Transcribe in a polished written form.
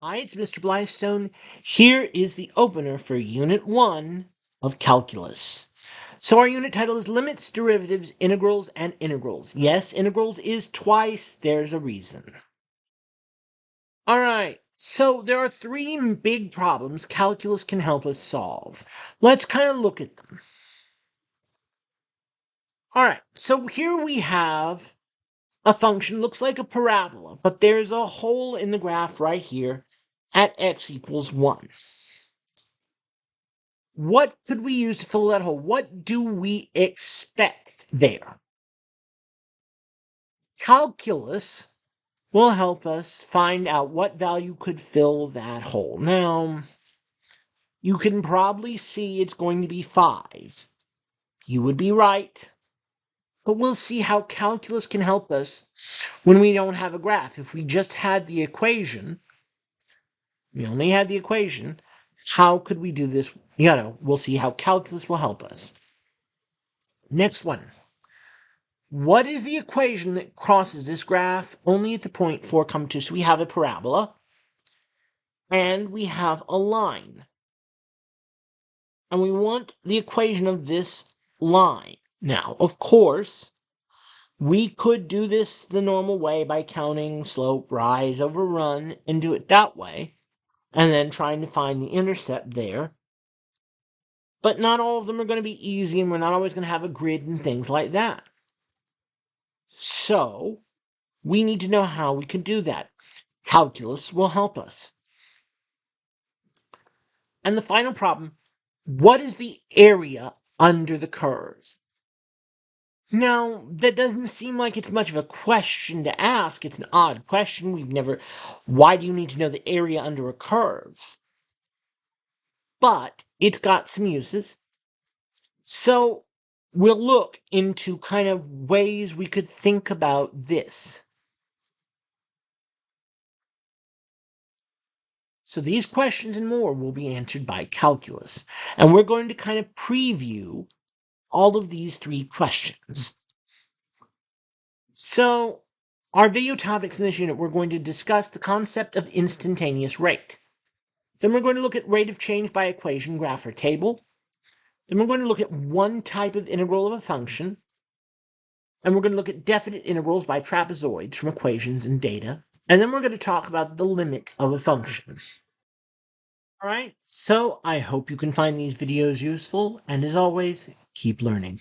Hi, it's Mr. Blystone. Here is the opener for Unit 1 of Calculus. So our unit title is Limits, Derivatives, Integrals, and Integrals. Yes, integrals is twice. There's a reason. All right, so there are three big problems calculus can help us solve. Let's kind of look at them. All right, so here we have a function, looks like a parabola, but there's a hole in the graph right here at x equals 1. What could we use to fill that hole? What do we expect there? Calculus will help us find out what value could fill that hole. Now, you can probably see it's going to be 5. You would be right. But we'll see how calculus can help us when we don't have a graph. If we just had the equation, we only had the equation, how could we do this? We'll see how calculus will help us. Next one. What is the equation that crosses this graph only at the point 4, 2? So we have a parabola, and we have a line. And we want the equation of this line. Now, of course, we could do this the normal way by counting slope, rise over run, and do it that way, and then trying to find the intercept there. But not all of them are going to be easy, and we're not always going to have a grid and things like that. So, we need to know how we can do that. Calculus will help us. And the final problem, what is the area under the curve? Now, that doesn't seem like it's much of a question to ask. It's an odd question. Why do you need to know the area under a curve? But it's got some uses. So we'll look into kind of ways we could think about this. So these questions and more will be answered by calculus. And we're going to kind of preview all of these three questions. So, our video topics in this unit, we're going to discuss the concept of instantaneous rate. Then we're going to look at rate of change by equation, graph, or table. Then we're going to look at one type of integral of a function. And we're going to look at definite integrals by trapezoids from equations and data. And then we're going to talk about the limit of a function. All right, so I hope you can find these videos useful, and as always, keep learning.